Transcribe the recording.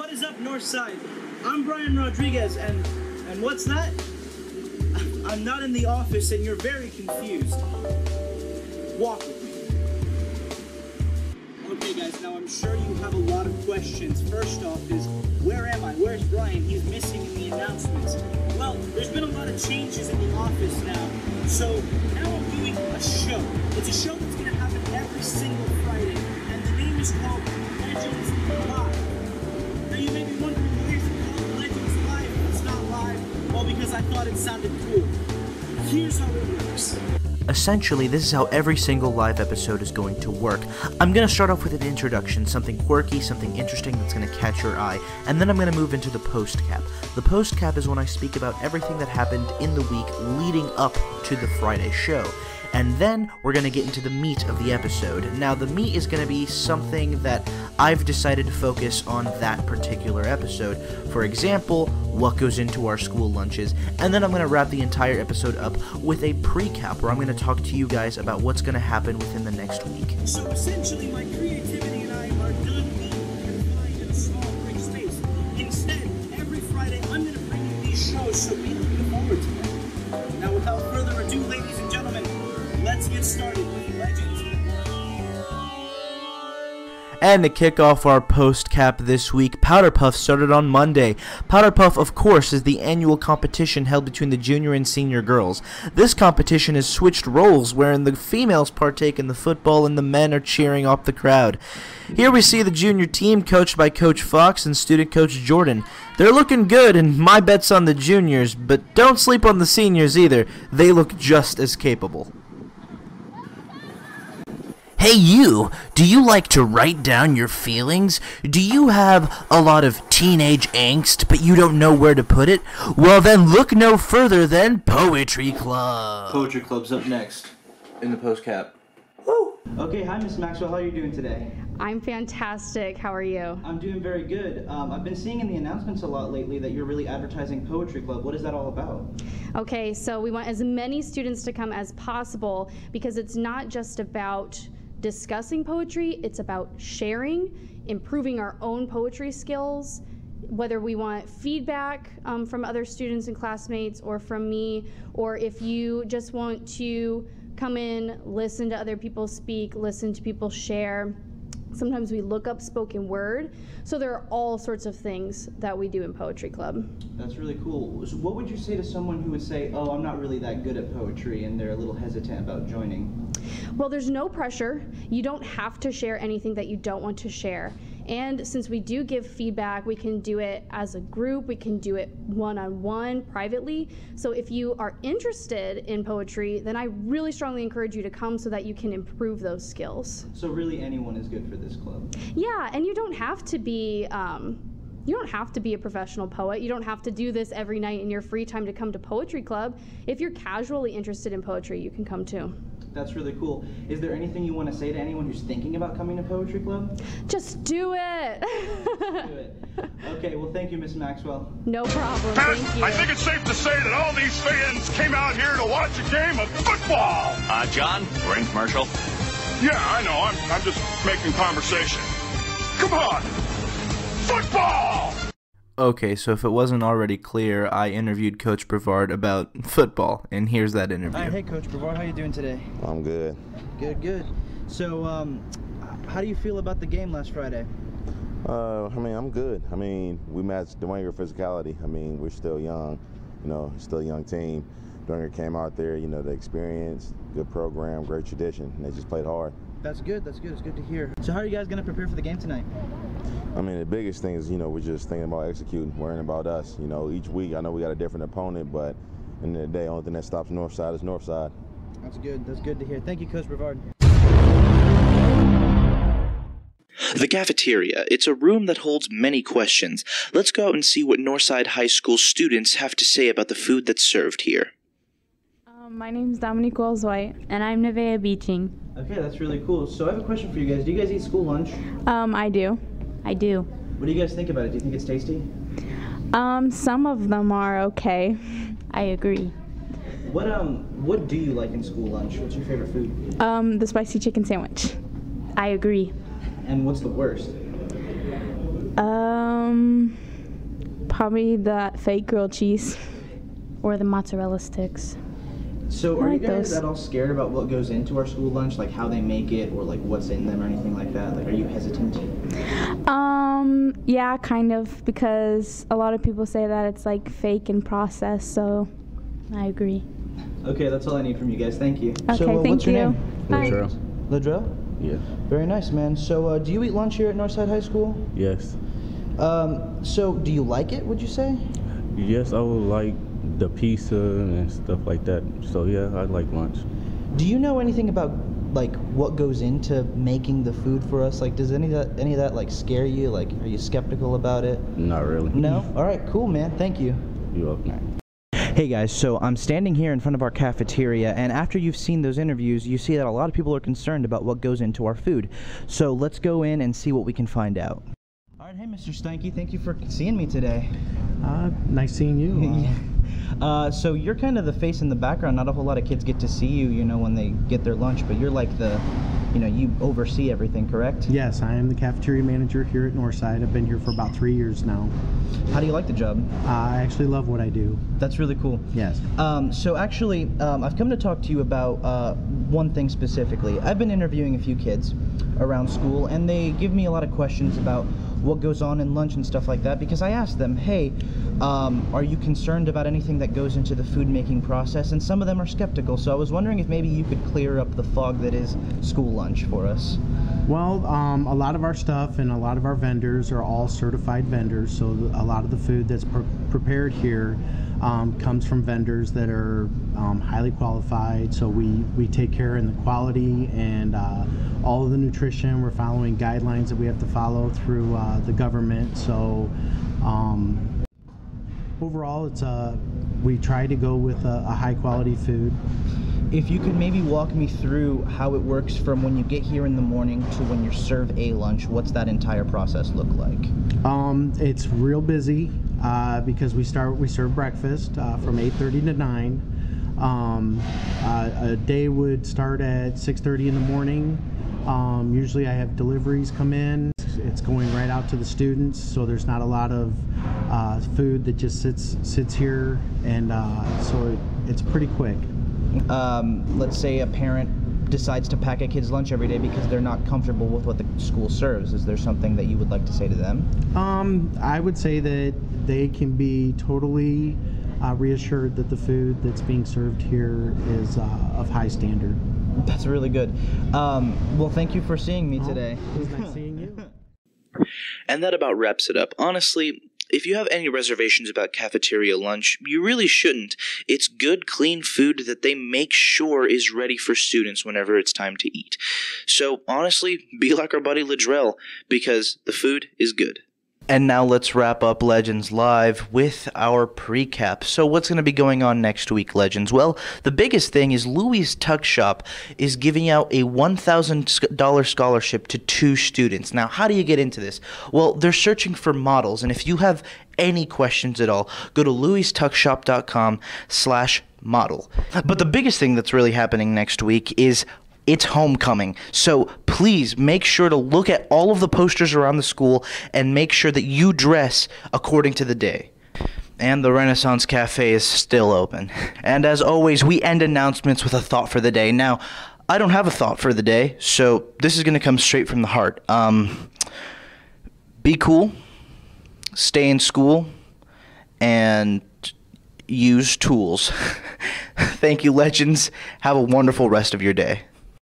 What is up, Northside? I'm Brian Rodriguez, and what's that? I'm not in the office, and you're very confused. Walk with me. Okay, guys, now I'm sure you have a lot of questions. First off is, where am I? Where's Brian? He's missing in the announcements. Well, there's been a lot of changes in the office now, so now I'm doing a show. It's a show that's going to happen every single Friday, and the name is called Legends Live. Now you may be wondering, why is it called Legends Live if it's not live? Well, because I thought it sounded cool. Here's how it works. Essentially, this is how every single live episode is going to work. I'm going to start off with an introduction, something quirky, something interesting that's going to catch your eye, and then I'm going to move into the post-cap. The post-cap is when I speak about everything that happened in the week leading up to the Friday show. And then we're going to get into the meat of the episode. Now, the meat is going to be something that I've decided to focus on that particular episode. For example, what goes into our school lunches. And then I'm going to wrap the entire episode up with a pre-cap where I'm going to talk to you guys about what's going to happen within the next week. So essentially, my creativity and I are done being confined in a small brick space. Instead, every Friday, I'm going to bring you these shows, so be looking forward to them. Now, without further ado, ladies and gentlemen, let's get started with Legends. And to kick off our post-cap this week, Powder Puff started on Monday. Powder Puff, of course, is the annual competition held between the junior and senior girls. This competition has switched roles, wherein the females partake in the football and the men are cheering off the crowd. Here we see the junior team coached by Coach Fox and student coach Jordan. They're looking good, and my bet's on the juniors, but don't sleep on the seniors either. They look just as capable. Hey you, do you like to write down your feelings? Do you have a lot of teenage angst, but you don't know where to put it? Well then look no further than Poetry Club. Poetry Club's up next in the post-cap. Woo! Okay, hi Miss Maxwell, how are you doing today? I'm fantastic. How are you? I'm doing very good. I've been seeing in the announcements a lot lately that you're really advertising Poetry Club. What is that all about? Okay, so we want as many students to come as possible because it's not just about discussing poetry, it's about sharing, improving our own poetry skills, whether we want feedback from other students and classmates or from me, or if you just want to come in, listen to other people speak, listen to people share. Sometimes we look up spoken word. So there are all sorts of things that we do in Poetry Club. That's really cool. So what would you say to someone who would say, oh, I'm not really that good at poetry, and they're a little hesitant about joining? Well, there's no pressure. You don't have to share anything that you don't want to share. And since we do give feedback, we can do it as a group, we can do it one-on-one, privately. So if you are interested in poetry, then I really strongly encourage you to come so that you can improve those skills. So really anyone is good for this club? Yeah, and you don't have to be a professional poet. You don't have to do this every night in your free time to come to Poetry Club. If you're casually interested in poetry, you can come too. That's really cool. Is there anything you want to say to anyone who's thinking about coming to Poetry Club? Just do it. Just do it. Okay, well thank you, Miss Maxwell. No problem, Parents, thank you. I think it's safe to say that all these fans came out here to watch a game of football. John, we're in commercial. Yeah, I know. I'm just making conversation. Come on. Football! Okay, so if it wasn't already clear, I interviewed Coach Brevard about football, and here's that interview. All right, hey Coach Brevard, how you doing today? I'm good. Good. So, how do you feel about the game last Friday? I'm good. We matched Dwayne physicality. We're still young, still a young team. Dwayne came out there, the experience, good program, great tradition, and they just played hard. That's good. It's good to hear. So how are you guys going to prepare for the game tonight? The biggest thing is, we're just thinking about executing, worrying about us. Each week, I know we got a different opponent, but in the end of the day, the only thing that stops Northside is Northside. That's good to hear. Thank you, Coach Brevard. The cafeteria. It's a room that holds many questions. Let's go out and see what Northside High School students have to say about the food that's served here. My name's Dominique Wells-White. And I'm Nevaeh Beeching. Okay, that's really cool. So I have a question for you guys. Do you guys eat school lunch? I do. What do you guys think about it? Do you think it's tasty? Some of them are okay. I agree. What do you like in school lunch? What's your favorite food? The spicy chicken sandwich. I agree. And what's the worst? Probably the fake grilled cheese. Or the mozzarella sticks. So I are you like guys those. at all scared about what goes into our school lunch, like how they make it or like what's in them or anything like that? Like, are you hesitant? Yeah, kind of, because a lot of people say that it's like fake and processed, so I agree. Okay, that's all I need from you guys. Thank you. Okay, So, thank what's your you. name? Bye. Ladrell? Yeah. Very nice, man. So, do you eat lunch here at Northside High School? Yes. So, do you like it, would you say? Yes, I would like the pizza and stuff like that. So yeah, I like lunch. Do you know anything about like what goes into making the food for us? Like, does any of that like scare you? Like, are you skeptical about it? Not really. No? All right, cool, man. Thank you. You're welcome. Hey guys, so I'm standing here in front of our cafeteria, and after you've seen those interviews, you see that a lot of people are concerned about what goes into our food. So let's go in and see what we can find out. All right, hey Mr. Stanky, thank you for seeing me today. Nice seeing you. So you're kind of the face in the background. Not a whole lot of kids get to see you, you know, when they get their lunch, but you're like the, you know, you oversee everything, correct? Yes, I am the cafeteria manager here at Northside. I've been here for about 3 years now. How do you like the job? I actually love what I do. That's really cool. Yes. So actually, I've come to talk to you about one thing specifically. I've been interviewing a few kids around school, and they give me a lot of questions about what goes on in lunch and stuff like that, because I asked them, hey, are you concerned about anything that goes into the food making process? And some of them are skeptical, so I was wondering if maybe you could clear up the fog that is school lunch for us. Well, a lot of our stuff and a lot of our vendors are all certified vendors, so a lot of the food that's prepared here comes from vendors that are highly qualified, so we take care in the quality and all of the nutrition. We're following guidelines that we have to follow through the government, so overall it's we try to go with a high quality food. If you could maybe walk me through how it works from when you get here in the morning to when you serve a lunch, what's that entire process look like? It's real busy because we serve breakfast from 8:30 to 9. A day would start at 6:30 in the morning. Usually I have deliveries come in. It's going right out to the students, so there's not a lot of food that just sits here, and so it's pretty quick. Let's say a parent decides to pack a kid's lunch every day because they're not comfortable with what the school serves. Is there something that you would like to say to them? I would say that they can be totally reassured that the food that's being served here is of high standard. That's really good. Well, thank you for seeing me today. It was nice seeing you. And that about wraps it up. Honestly, if you have any reservations about cafeteria lunch, you really shouldn't. It's good, clean food that they make sure is ready for students whenever it's time to eat. So, honestly, be like our buddy Ladrell, because the food is good. And now let's wrap up Legends Live with our pre-cap. So what's going to be going on next week, Legends? Well, the biggest thing is Louie's Tuck Shop is giving out a $1,000 scholarship to 2 students. Now, how do you get into this? Well, they're searching for models, and if you have any questions at all, go to louistuckshop.com/model. But the biggest thing that's really happening next week is it's homecoming, so please make sure to look at all of the posters around the school and make sure that you dress according to the day. And the Renaissance Cafe is still open. And as always, we end announcements with a thought for the day. Now, I don't have a thought for the day, so this is going to come straight from the heart. Be cool, stay in school, and use tools. Thank you, Legends. Have a wonderful rest of your day.